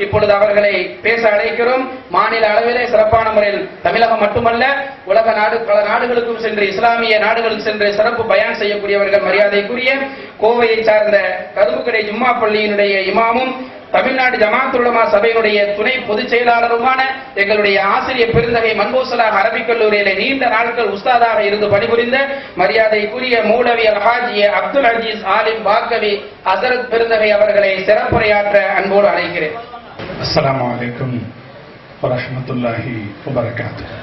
இப்பொழுது அவர்களை பேச அழைக்கிறோம். மாநில அளவிலே சிறப்பான முறையில் தமிழகம் மட்டுமல்ல உலக பல நாடுகளுக்கும் சென்று இஸ்லாமிய நாடுகளுக்கு சென்று சிறப்பு பயான் செய்யக்கூடியவர்கள் மரியாதைக்குரிய கோவையை சார்ந்த கரும்புக்கடை ஜும்மா பள்ளியினுடைய இமாமும் தமிழ்நாடு ஜமாஅத்துல் உலமா சபையினுடைய துணை பொதுச் செயலாளருமான எங்களுடைய ஆசிரியர் பெருந்தகை மன்பூசலாக அரபிக் கல்லூரியிலே நீண்ட நாட்கள் உஸ்தாதாக இருந்து பணிபுரிந்த மரியாதைக்குரிய மூலவி அல்ஹாஜி அப்துல் அஜீஸ் ஆலிம் பாக்கவி ஹசரத் பெருந்தகை அவர்களை சிறப்புரையாற்ற அன்போடு அழைக்கிறேன். அஸ்ஸலாமு அலைக்கும் வரஹ்மத்துல்லாஹி வபரகாத்துஹு.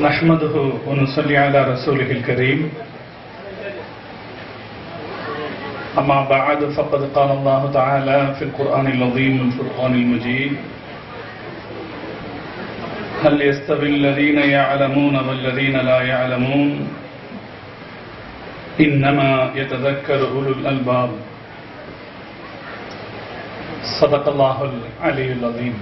نحمده ونصلي على رسوله الكريم أما بعد فقد قال الله تعالى في القرآن العظيم والفرقان المجيد هل يستوي الذين يعلمون والذين لا يعلمون إنما يتذكر أولو الألباب صدق الله العلي العظيم.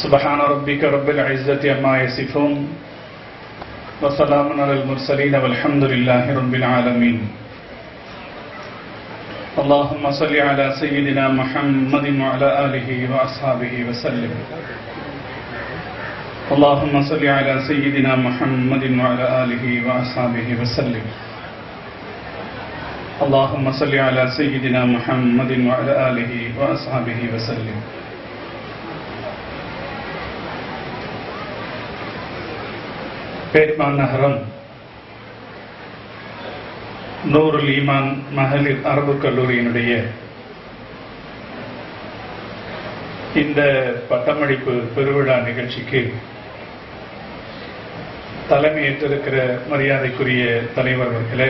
سبحان ربك رب العزة عما يصفون وسلام على المرسلين والحمد لله رب العالمين. اللهم صل على سيدنا محمد وعلى آله وأصحابه وسلم. اللهم صل على سيدنا محمد وعلى آله وأصحابه وسلم. اللهم صل على سيدنا محمد وعلى آله وأصحابه وسلم. பேட்மான் நகரம் நூருல் ஈமான் மகளிர் அரபு கல்லூரியினுடைய இந்த பட்டமளிப்பு பெருவிழா நிகழ்ச்சிக்கு தலைமையேற்றிருக்கிற மரியாதைக்குரிய தலைவர் அவர்களே,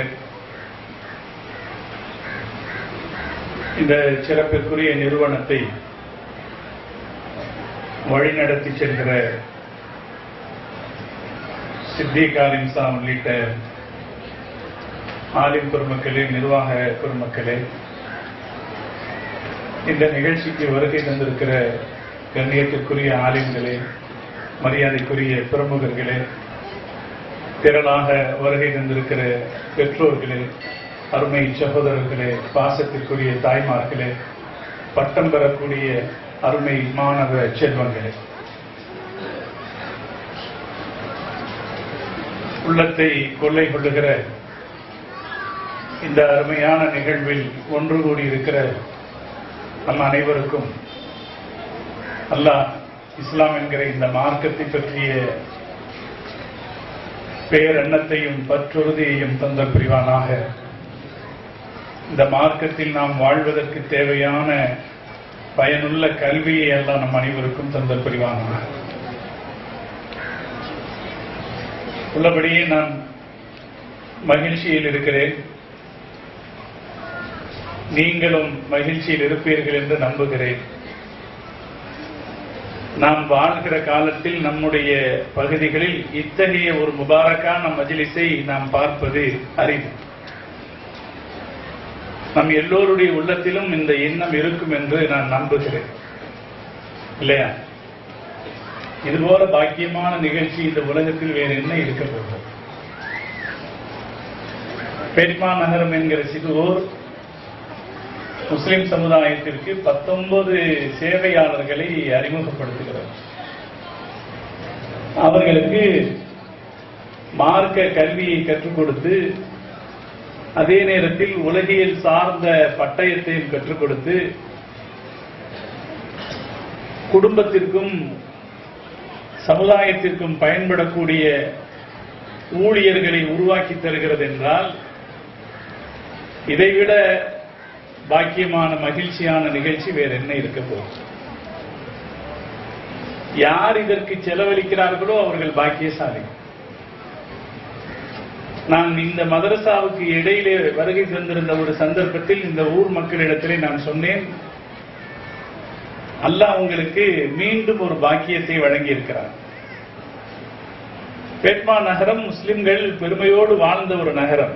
இந்த சிறப்பிற்குரிய நிறுவனத்தை வழிநடத்தி செல்கிற சித்திக் ஆலிம் சாம் உள்ளிட்ட ஆலிம் பெருமக்களே, நிர்வாக பெருமக்களே, இந்த நிகழ்ச்சிக்கு வருகை தந்திருக்கிற கண்ணியத்திற்குரிய ஆலிம்களே, மரியாதைக்குரிய பிரமுகர்களே, திரளாக வருகை தந்திருக்கிற பெற்றோர்களே, அருமை சகோதரர்களே, பாசத்திற்குரிய தாய்மார்களே, பட்டம் பெறக்கூடிய அருமை மாணவ செல்வங்களே, உள்ளத்தை கொள்ளை கொள்ளுகிற இந்த அருமையான நிகழ்வில் ஒன்று கூடியிருக்கிற நம் அனைவருக்கும் அல்லாஹ் இஸ்லாம் என்கிற இந்த மார்க்கத்தை பற்றிய பேரெண்ணத்தையும் பற்றுறுதியையும் தந்த புரிவானாக. இந்த மார்க்கத்தில் நாம் வாழ்வதற்கு தேவையான பயனுள்ள கல்வியை எல்லாம் நம் அனைவருக்கும் தந்த புரிவானாக. உள்ளபடியே நான் மகிழ்ச்சியில் இருக்கிறேன். நீங்களும் மகிழ்ச்சியில் இருப்பீர்கள் என்று நம்புகிறேன். நாம் வாழ்கிற காலத்தில் நம்முடைய பகுதிகளில் இத்தகைய ஒரு முபாரக்கான மஜ்லிஸை நாம் பார்ப்பது அரிது. நம் எல்லோருடைய உள்ளத்திலும் இந்த எண்ணம் இருக்கும் என்று நான் நம்புகிறேன், இல்லையா? இதுபோல பாக்கியமான நிகழ்ச்சி இந்த உலகத்தில் வேறு என்ன இருக்க போகிறது? பேட்மான் நகரம் என்கிற சிறுவூர் முஸ்லிம் சமுதாயத்திற்கு 19 சேவையாளர்களை அறிமுகப்படுத்துகிறார். அவர்களுக்கு மார்க்க கல்வியை கற்றுக் கொடுத்து, அதே நேரத்தில் உலகியல் சார்ந்த பட்டயத்தையும் கற்றுக் கொடுத்து, குடும்பத்திற்கும் சமுதாயத்திற்கும் பயன்படக்கூடிய ஊழியர்களை உருவாக்கி தருகிறது என்றால் இதைவிட பாக்கியமான மகிழ்ச்சியான நிகழ்ச்சி வேற என்ன இருக்க போகுது? யார் இதற்கு செலவழிக்கிறார்களோ அவர்கள் பாக்கியசாலி. நான் இந்த மதரசாவுக்கு இடையிலே வருகை தந்திருந்த ஒரு சந்தர்ப்பத்தில் இந்த ஊர் மக்களிடத்திலே நான் சொன்னேன், அல்லாஹ் உங்களுக்கு மீண்டும் ஒரு பாக்கியத்தை வழங்கி இருக்கிறார். பேட்மான் நகரம் முஸ்லிம்கள் பெருமையோடு வாழ்ந்த ஒரு நகரம்.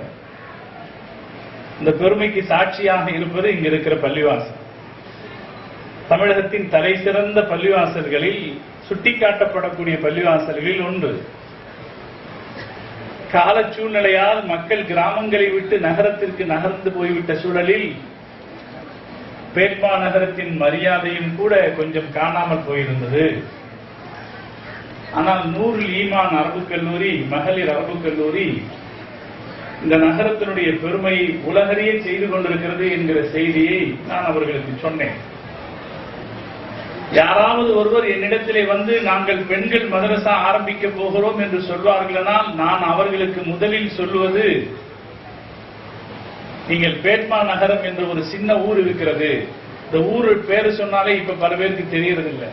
இந்த பெருமைக்கு சாட்சியாக இருப்பது இங்க இருக்கிற பள்ளிவாசல். தமிழகத்தின் தலை சிறந்த பள்ளிவாசல்களில் சுட்டிக்காட்டப்படக்கூடிய பள்ளிவாசல்களில் ஒன்று. கால சூழ்நிலையால் மக்கள் கிராமங்களை விட்டு நகரத்திற்கு நகர்ந்து போய்விட்ட சூழலில் பேட்மா நகரத்தின் மரியாதையும் கூட கொஞ்சம் காணாமல் போயிருந்தது. ஆனால் நூருல் ஈமான் அரபு கல்லூரி, மகளிர் அரபு கல்லூரி இந்த நகரத்தினுடைய பெருமையை உலகறிய செய்து கொண்டிருக்கிறது என்கிற செய்தியை நான் அவர்களுக்கு சொன்னேன். யாராவது ஒருவர் என்னிடத்திலே வந்து நாங்கள் பெண்கள் மதரசா ஆரம்பிக்க போகிறோம் என்று சொல்வார்களானால் நான் அவர்களுக்கு முதலில் சொல்லுவது, நீங்கள் பேட்மா நகரம் என்ற ஒரு சின்ன ஊர் இருக்கிறது. இந்த ஊர் பேரு சொன்னாலே இப்ப பல பேருக்கு தெரியறதில்லை.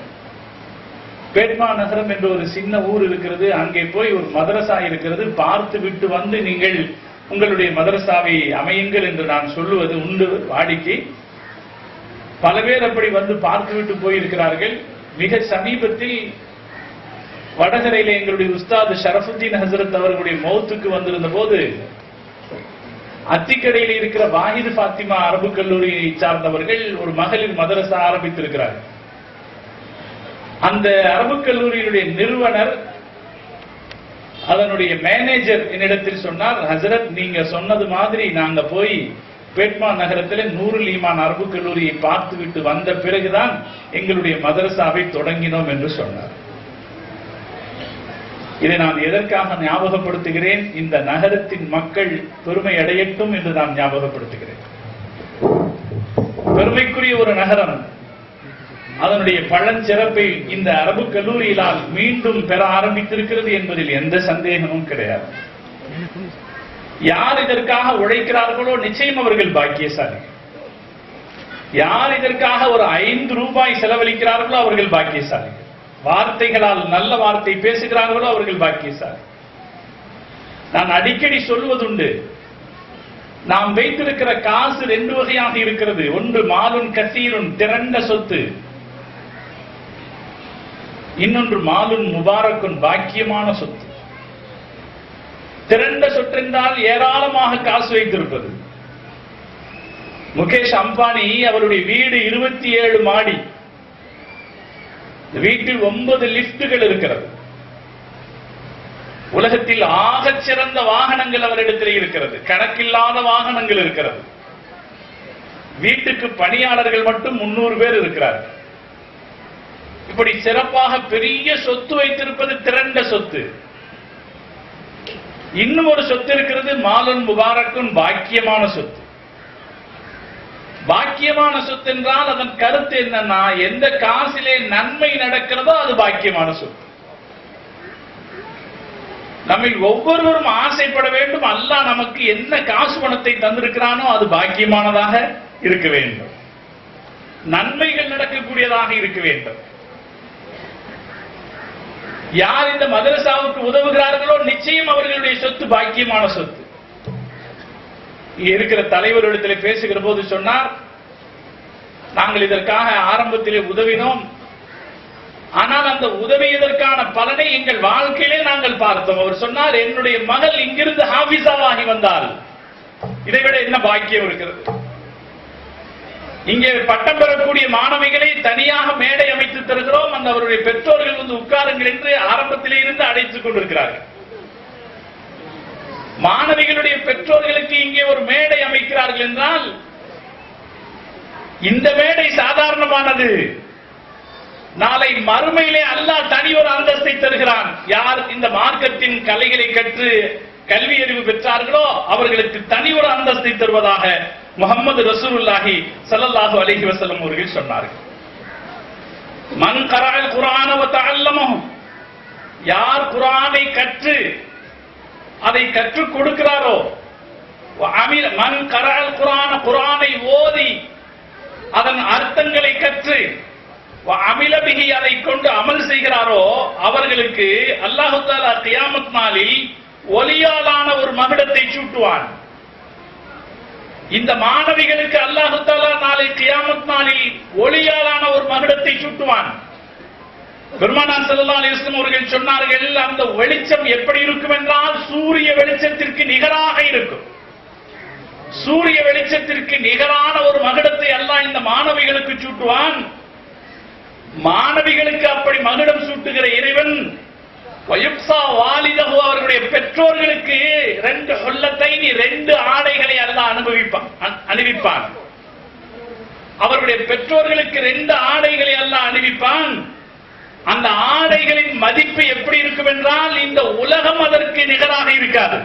பேட்மா நகரம் என்ற ஒரு சின்ன ஊர் இருக்கிறது, அங்கே போய் ஒரு மதரசா இருக்கிறது, பார்த்து விட்டு வந்து நீங்கள் உங்களுடைய மதரசாவை அமையுங்கள் என்று நான் சொல்லுவது உண்டு வாடிக்கை. பல பேர் அப்படி வந்து பார்த்துவிட்டு போயிருக்கிறார்கள். மிக சமீபத்தில் வடகரையில் எங்களுடைய உஸ்தாது ஷரஃபுத்தீன் ஹசரத் அவர்களுடைய மௌத்துக்கு வந்திருந்த போது அத்திக்கடையில் இருக்கிற வாஹிது பாத்திமா அரபு கல்லூரியை சார்ந்தவர்கள் ஒரு மகளிர் மதரசா ஆரம்பித்திருக்கிறார்கள். அந்த அரபு கல்லூரியினுடைய நிறுவனர், அதனுடைய மேனேஜர் என்னிடத்தில் சொன்னார், ஹசரத் நீங்க சொன்னது மாதிரி நாங்க போய் பேட்மா நகரத்தில் நூருல் ஈமான் அரபு கல்லூரியை பார்த்து விட்டு வந்த பிறகுதான் எங்களுடைய மதரசாவை தொடங்கினோம் என்று சொன்னார். இதை நான் எதற்காக ஞாபகப்படுத்துகிறேன்? இந்த நகரத்தின் மக்கள் பெருமை அடையட்டும் என்று நான் ஞாபகப்படுத்துகிறேன். பெருமைக்குரிய ஒரு நகரம், அதனுடைய பழஞ்சிறப்பை இந்த அரபு கல்லூரியினால் மீண்டும் பெற ஆரம்பித்திருக்கிறது என்பதில் எந்த சந்தேகமும் கிடையாது. யார் இதற்காக உழைக்கிறார்களோ நிச்சயம் அவர்கள் பாக்கியசாலி. யார் இதற்காக ஒரு 5 ரூபாய் செலவழிக்கிறார்களோ அவர்கள் பாக்கியசாலி. வார்த்தைகளால் நல்ல வார்த்தை பேசுகிறார்களோ அவர்கள் பாக்கியசாலி. நான் அடிக்கடி சொல்வதுண்டு, நாம் வைத்திருக்கிற காசு 2 வகையாக இருக்கிறது. ஒன்று மாலுன் கசீருன், திரண்ட சொத்து. இன்னொன்று மாலுன் முபாரக்குன், பாக்கியமான சொத்து. திரண்ட சொத்து என்றால் ஏராளமாக காசு வைத்திருப்பது. முகேஷ் அம்பானி அவருடைய வீடு 27 மாடி. வீட்டில் 9 லிப்டுகள் இருக்கிறது. உலகத்தில் ஆகச் சிறந்த வாகனங்கள் அவரிடத்தில் இருக்கிறது. கணக்கில்லாத வாகனங்கள் இருக்கிறது. வீட்டுக்கு பணியாளர்கள் மட்டும் 300 பேர் இருக்கிறார்கள். இப்படி சிறப்பாக பெரிய சொத்து வைத்திருப்பது திரண்ட சொத்து. இன்னும் ஒரு சொத்து இருக்கிறது, மாலுன் முபாரக்குன், பாக்கியமான சொத்து. பாக்கியமான சொத்து என்றால் அதன் கருத்து என்னன்னா, எந்த காசிலே நன்மை நடக்கிறதோ அது பாக்கியமான சொத்து. நம்மில் ஒவ்வொருவரும் ஆசைப்பட வேண்டும், அல்லாஹ் நமக்கு என்ன காசு பணத்தை தந்திருக்கிறானோ அது பாக்கியமானதாக இருக்க வேண்டும், நன்மைகள் நடக்கக்கூடியதாக இருக்க வேண்டும். யார் இந்த மதரசாவுக்கு உதவுகிறார்களோ நிச்சயம் அவர்களுடைய சொத்து பாக்கியமான சொத்து. இருக்கிற தலைவரிடத்தில் பேசுகிற போது சொன்னார், நாங்கள் இதற்காக ஆரம்பத்திலே உதவினோம், ஆனால் அந்த உதவியதற்கான பலனை எங்கள் வாழ்க்கையிலே நாங்கள் பார்த்தோம். அவர் சொன்னார், என்னுடைய மகள் இங்கிருந்து ஹாஃபிஸாவாகி வந்தால் இதைவிட என்ன பாக்கியம் இருக்கிறது? இங்கே பட்டம் பெறக்கூடிய மாணவிகளை தனியாக மேடை அமைத்து தருகிறோம், அந்த அவருடைய பெற்றோர்கள் வந்து உட்காருங்கள் என்று ஆரம்பத்திலே இருந்து அழைத்துக் கொண்டிருக்கிறார்கள். மாணவிகளுடைய பெற்றோர்களுக்கு இங்கே ஒரு மேடை அமைக்கிறார்கள் என்றால் இந்த மேடை சாதாரணமானது. நாளை மறுமையிலே அல்லாஹ் தனி ஒரு அந்தஸ்தை தருகிறான். யார் இந்த மார்க்கத்தின் கலைகளை கற்று கல்வி அறிவு பெற்றார்களோ அவர்களுக்கு தனி ஒரு அந்தஸ்தை தருவதாக முஹம்மது ரசூலுல்லாஹி ஸல்லல்லாஹு அலைஹி வஸல்லம் அவர்கள் சொன்னார்கள். மன் கரஅல் குர்ஆன வ தஅல்லமஹு, யார் குர்ஆனை கற்று அதை கற்றுக் கொடுக்கிறாரோ, மன் கரஅல் குர்ஆன, குர்ஆனை ஓதி அதன் அர்த்தங்களை கற்று அமில பிஹி, அதை கொண்டு அமல் செய்கிறாரோ அவர்களுக்கு அல்லாஹ் தஆலா கியாமத் நாளில் ஒலியாலான ஒரு மகுடத்தை சூட்டுவான். இந்த மாணவிகளுக்கு அல்லாஹ் தஆலா நாளை கியாமத் நாளில் ஒலியாலான ஒரு மகுடத்தை சூட்டுவான். பெருமானார் ஸல்லல்லாஹு அலைஹி வஸல்லம் அவர்கள் சொன்னார்கள், அந்த வெளிச்சம் எப்படி இருக்கும் என்றால் சூரிய வெளிச்சத்திற்கு நிகராக இருக்கும். சூரிய வெளிச்சத்திற்கு நிகரான ஒரு மகுடத்தை அல்லாஹ் இந்த மாணவிகளுக்கு சூட்டுவான். மாணவிகளுக்கு அப்படி மகுடம் சூட்டுகிற இறைவன் வயுப்சா வாலிதஹு அவர்களுடைய பெற்றோர்களுக்கு 2 ஹுல்லத்தை 2 ஆடைகளை அல்லாஹ் அணிவிப்பான். அவருடைய பெற்றோர்களுக்கு 2 ஆடைகளை அல்லாஹ் அணிவிப்பான். அந்த ஆடைகளின் மதிப்பு எப்படி இருக்கும் என்றால் இந்த உலகம் அதற்கு நிகராக இருக்காது.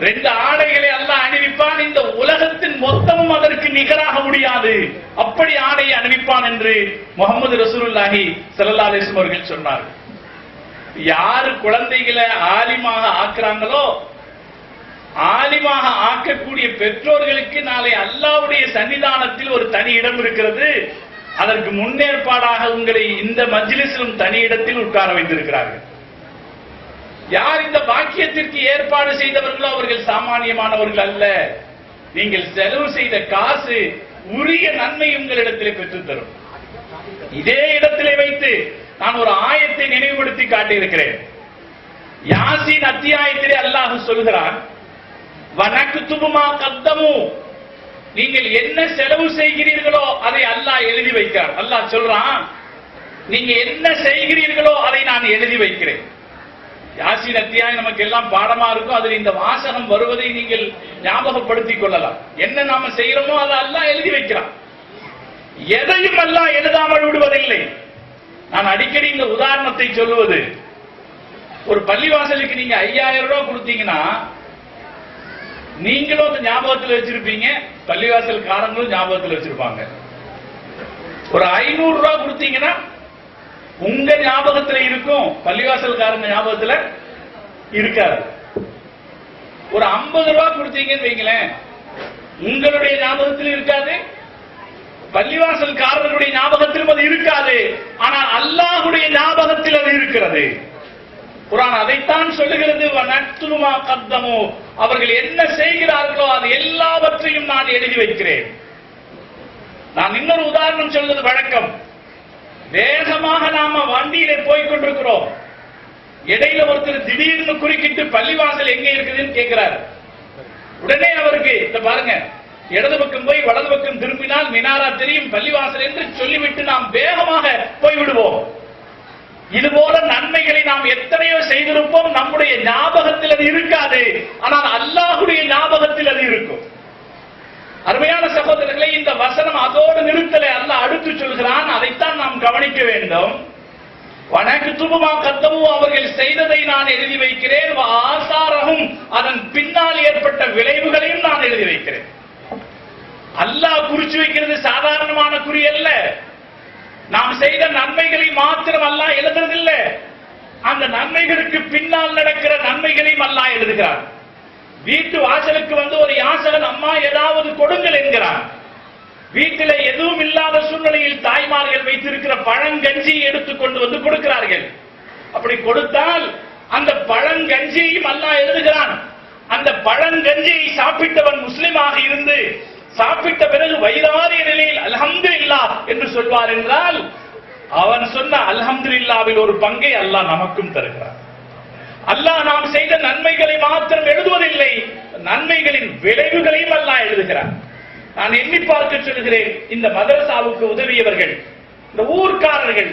2 ஆடைகளை அல்லாஹ் அணிவிப்பான். இந்த உலகத்தின் மொத்தமும் அதற்கு நிகராக முடியாது. அப்படி ஆடையை அணிவிப்பான் என்று முஹம்மது ரசூலுல்லாஹி ஸல்லல்லாஹு அலைஹி வஸல்லம் அவர்கள் சொன்னார்கள். யாரு குழந்தைகளை ஆலிமாக ஆக்குறாங்களோ, ஆலிமாக ஆக்கக்கூடிய பெற்றோர்களுக்கு நாளை அல்லாஹ்வுடைய சன்னிதானத்தில் ஒரு தனி இடம் இருக்கிறது. அதற்கு முன்னேற்பாடாக உங்களை இந்த மஜ்லிஸிலும் தனி இடத்தில் உட்கார வைத்திருக்கிறார்கள். யார் இந்த பாக்கியத்திற்கு ஏற்பாடு செய்தவர்களோ அவர்கள் சாமானியமானவர்கள் அல்ல. நீங்கள் செலவு செய்த காசு உரிய நன்மை உங்களிடத்திலே பெற்றுத் தரும். இதே இடத்திலே வைத்து நான் ஒரு ஆயத்தை நினைவுபடுத்தி காட்டியிருக்கிறேன். யாசீன் அத்தியாயத்திலே அல்லாஹ் சொல்கிறான், வனக்துபு மா கத்தமு, நீங்கள் என்ன செலவு செய்கிறீர்களோ அதை அல்லாஹ் எழுதி வைக்கிறார். அல்லாஹ் சொல்றான், நீங்க என்ன செய்கிறீர்களோ அதை நான் எழுதி வைக்கிறேன். யாசீன் அத்தியாயம் நமக்கு எல்லாம் பாடமா இருக்கும். அதில் இந்த வாசகம் வருவதை நீங்கள் ஞாபகப்படுத்திக் கொள்ளலாம். என்ன நாம செய்யறோமோ அதை அல்லாஹ் எழுதி வைக்கிறான். எதையும் அல்லாஹ் எழுதாமல் விடுவதில்லை. நான் அடிக்கடி இந்த உதாரணத்தை சொல்லுவது, ஒரு பள்ளிவாசலுக்கு நீங்க 5000 ரூபாய் கொடுத்தீங்கன்னா நீங்களும் அந்த ஞாபகத்தில் வச்சிருப்பீங்க, பள்ளிவாசல் காரங்களும் ஞாபகத்தில் வச்சிருப்பாங்க. ஒரு 500 ரூபாய் கொடுத்தீங்கன்னா உங்க ஞாபகத்தில் இருக்கும், பள்ளிவாசல்காரங்க ஞாபகத்தில் இருக்காது. ஒரு 50 ரூபாய் கொடுத்தீங்கன்னு வைங்களேன், உங்களுடைய ஞாபகத்தில் இருக்காது, பள்ளிவாசல்காரர்களுடைய ஞாபகத்திலும் அது இருக்காது. ஆனால் அல்லாஹ்வுடைய ஞாபகத்தில் அது இருக்கிறது. குர்ஆன் அதைத்தான் சொல்லுகிறது, வனக்துபு மா கத்தமு, அவர்கள் என்ன செய்கிறார்களோ அது எல்லாவற்றையும் நான் எழுதி வைக்கிறேன். நான் இன்னொரு உதாரணம் சொல்வது வழக்கம். வேகமாக நாம வண்டியில போய் கொண்டிருக்கிறோம். இடையில ஒருத்தர் திடீர்னு குறுக்கிட்டு பள்ளிவாசல் எங்க இருக்குதுன்னு கேட்கிறார். உடனே அவருக்கு இத பாருங்க, இடது பக்கம் போய் வலது பக்கம் திரும்பினால் மினாரா தெரியும், பள்ளிவாசல் என்று சொல்லிவிட்டு நாம் வேகமாக போய்விடுவோம். இதுபோல நன்மைகளை நாம் எத்தனையோ செய்திருப்போம், நம்முடைய ஞாபகத்தில் அது இருக்காது. ஆனால் அல்லாஹ்வுடைய ஞாபகத்தில் அது இருக்கும். அருமையான சகோதரர்களே, இந்த வசனம் அதோடு நிறுத்தலை, அல்லாஹ் அடுத்து சொல்கிறான். அதைத்தான் நாம் கவனிக்க வேண்டும். வனக்துபு மா கத்தமு, அவர்கள் செய்ததை நான் எழுதி வைக்கிறேன். ஆசாரஹும், அதன் பின்னால் ஏற்பட்ட விளைவுகளையும் நான் எழுதி வைக்கிறேன். அல்லாஹ் குறிச்சு வைக்கிறது சாதாரணமான குறி அல்ல. நாம் செய்த நன்மைகளை மாத்திரம் அல்லாஹ் எழுதுறதில்லை, அந்த நன்மைகளுக்கு பின்னால் நடக்கிற நன்மைகளையும் அல்லாஹ் எழுதுகிறார். வீட்டு வாசலுக்கு வந்து ஒரு யாசகன் அம்மா ஏதாவது கொடுங்கள் என்கிறார். வீட்டில் எதுவும் இல்லாத சூழ்நிலையில் தாய்மார்கள் வைத்திருக்கிற பழங்கஞ்சியை எடுத்துக்கொண்டு வந்து கொடுக்கிறார்கள். அப்படி கொடுத்தால் அந்த பழங்கஞ்சியையும் அல்லாஹ் எழுதுகிறான். அந்த பழங்கஞ்சியை சாப்பிட்டவன் முஸ்லிமாக இருந்து சாப்பிட்ட பிறகு வயிறாரிய நிலையில் அல்ஹம்துலில்லாஹ் என்று சொல்வார் என்றால், அவன் சொன்ன அல்ஹம்துலில்லாஹ்வில் ஒரு பங்கை அல்லாஹ் நமக்கும் தருகிறார். அல்லாஹ் நாம் செய்த நன்மைகளை மாத்திரம் எழுதுவதில்லை, நன்மைகளின் விளைவுகளையும் அல்லாஹ் எழுதுகிறார். நான் எண்ணி பார்க்க சொல்கிறேன், இந்த மதரசாவுக்கு உதவியவர்கள், இந்த ஊர்க்காரர்கள்,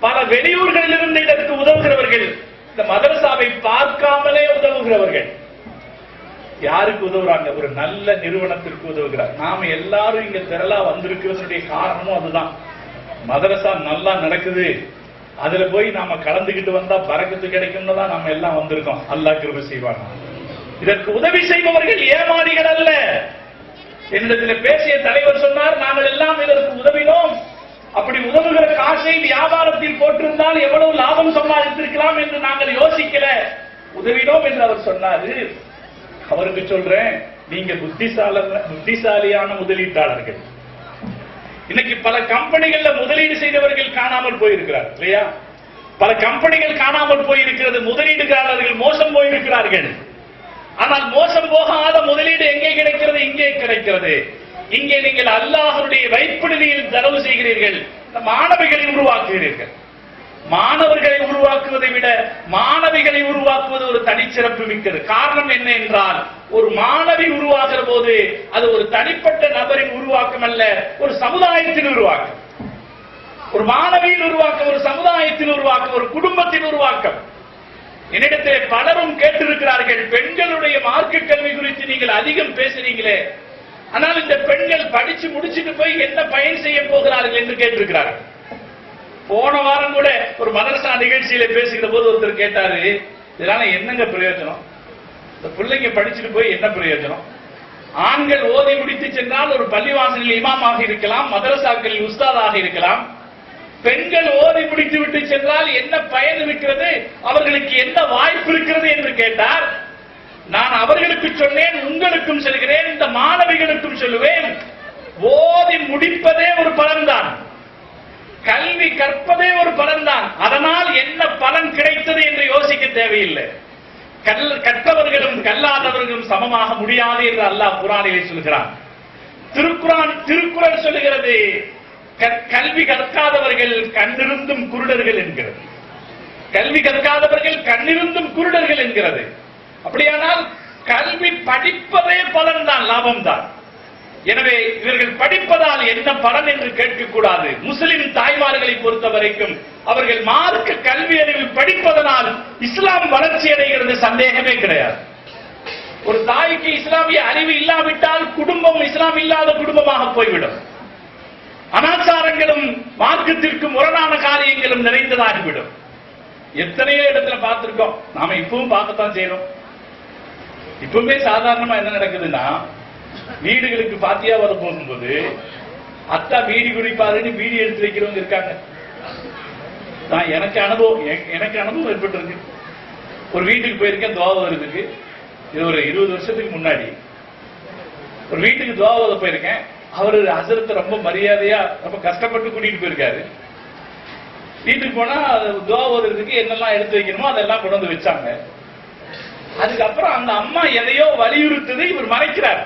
பல வெளியூர்களிலிருந்து இதற்கு உதவுகிறவர்கள், இந்த மதரசாவை பார்க்காமலே உதவுகிறவர்கள். யாருக்கு உதவுறாங்க? ஒரு நல்ல நிறுவனத்திற்கு உதவுகிறார். நாம எல்லாரும் இங்க திரளா வந்திருக்கிறதுடைய காரணமும் அதுதான். மதரசா நல்லா நடக்குது, அதுல போய் நாம கலந்துகிட்டு வந்தா பரக்கத்து கிடைக்கும்னு தான் நாம எல்லாம் வந்திருக்கோம். அல்லாஹ் கிருபை செய்வாங்க. இதற்கு உதவி செய்பவர்கள் ஏமாளிகள் அல்ல. என்னிடத்தில் பேசிய தலைவர் சொன்னார், நாங்கள் எல்லாம் இதற்கு உதவினோம். அப்படி உதவுகிற காசை வியாபாரத்தில் போட்டிருந்தால் எவ்வளவு லாபம் சம்பாதித்திருக்கலாம் என்று நாங்கள் யோசிக்கல, உதவினோம் என்று அவர் சொன்னாரு. அவருக்கு சொல்றேன், நீங்க புத்திசாலியான முதலீட்டாளர்கள். இன்னைக்கு பல கம்பெனிகள்ல முதலீடு செய்தவர்கள் காணாமல் போயிருக்கிறார் இல்லையா? பல கம்பெனிகள் காணாமல் போயிருக்கிறது, முதலீடுகாரர்கள் மோசம் போயிருக்கிறார்கள். ஆனால் மோசம் போகாத முதலீடு எங்கே கிடைக்கிறது? இங்கே கிடைக்கிறது. இங்கே நீங்கள் அல்லாஹ்வுடைய வைப்புநிதியில் செலவு செய்கிறீர்கள், மாணவிகளை உருவாக்குகிறீர்கள். மாணவர்களை உருவாக்குவதை விட மாணவிகளை உருவாக்குவது ஒரு தனிச்சிறப்பு மிக்கது. காரணம் என்ன என்றால், ஒரு மாணவி உருவாகிற போது அது ஒரு தனிப்பட்ட நபரின் உருவாக்கம் அல்ல, ஒரு சமுதாயத்தின் உருவாக்கம். ஒரு மாணவியின் உருவாக்கம், ஒரு சமுதாயத்தின் உருவாக்கம், ஒரு குடும்பத்தின் உருவாக்கம். என்னிடத்தில் பலரும் கேட்டிருக்கிறார்கள், பெண்களுடைய மார்க்க கல்வி குறித்து நீங்கள் அதிகம் பேசுறீங்களே, ஆனால் இந்த பெண்கள் படிச்சு முடிச்சுட்டு போய் என்ன பயன் செய்ய போகிறார்கள் என்று கேட்டிருக்கிறார்கள். போன வாரம் கூட ஒரு மதரசா நிகழ்ச்சியில பேசுகிற போது ஒருத்தர் கேட்டாரு, இதனால என்னங்க பிரயோஜனம், இந்த பிள்ளைங்க படிச்சுட்டு போய் என்ன பிரயோஜனம்? ஆண்கள் ஓதி முடித்து சென்றால் ஒரு பள்ளிவாசலில் இமாமாக இருக்கலாம், மதரசாக்களில் உஸ்தாதாக இருக்கலாம். பெண்கள் ஓதி முடித்து விட்டு சென்றால் என்ன பயன் இருக்கிறது, அவர்களுக்கு என்ன வாய்ப்பு இருக்கிறது என்று கேட்டார். நான் அவர்களுக்கு சொன்னேன், உங்களுக்கும் சொல்கிறேன், இந்த மாணவிகளுக்கும் சொல்லுவேன், ஓதி முடிப்பதே ஒரு பலன்தான், கல்வி கற்பதே ஒரு பலன்தான். அதனால் என்ன பலன் கிடைத்தது என்று யோசிக்க தேவையில்லை. கற்றவர்களும் கல்லாதவர்களும் சமமாக முடியாது என்று அல்லாஹ் குர்ஆனிலே சொல்கிறான். திருக்குறள் சொல்லுகிறது, கல்வி கற்காதவர்கள் கண்ணிருந்தும் குருடர்கள் என்கிறது. கல்வி கற்காதவர்கள் கண்ணிருந்தும் குருடர்கள் என்கிறது. அப்படியானால் கல்வி படிப்பதே பலன் தான், லாபம் தான். எனவே இவர்கள் படிப்பதால் என்ன பலன் என்று கேட்கக்கூடாது. முஸ்லிம் தாய்மார்களை பொறுத்த வரைக்கும் அவர்கள் மார்க்க கல்வி அறிவில் படிப்பதனால் இஸ்லாம் வளர்ச்சி அடைகிறது, சந்தேகமே கிடையாது. ஒரு தாய்க்கு இஸ்லாமிய அறிவு இல்லாவிட்டால் குடும்பம் இஸ்லாம் இல்லாத குடும்பமாக போய்விடும். அனாச்சாரங்களும் மார்க்கத்திற்கு முரணான காரியங்களும் நிறைந்ததாகிவிடும். எத்தனையோ இடத்துல பார்த்திருக்கோம், நாம இப்பவும் பார்க்கத்தான் செய்யறோம். இப்பவுமே சாதாரணமா என்ன நடக்குதுன்னா, வீடுகளுக்கு பாத்தியா வர போகும்போது அத்தா பீடி குடிப்பாருன்னு பீடி எடுத்து வைக்கிறவங்க இருக்காங்க. எனக்கு அனுபவம் ஏற்பட்டிருக்கு. ஒரு வீட்டுக்கு போயிருக்கேன் துவா ஓதுறதுக்கு. இது ஒரு 20 வருஷத்துக்கு முன்னாடி ஒரு வீட்டுக்கு துவா ஓத போயிருக்கேன். அவரு ஹஸரத் ரொம்ப மரியாதையா ரொம்ப கஷ்டப்பட்டு கூட்டிட்டு போயிருக்காரு. வீட்டுக்கு போனா துவா ஓதுறதுக்கு என்னெல்லாம் எடுத்து வைக்கணுமோ அதெல்லாம் கொண்டு வந்து வச்சாங்க. அதுக்கப்புறம் அந்த அம்மா எதையோ வலியுறுத்துது, இவர் மறைக்கிறார்.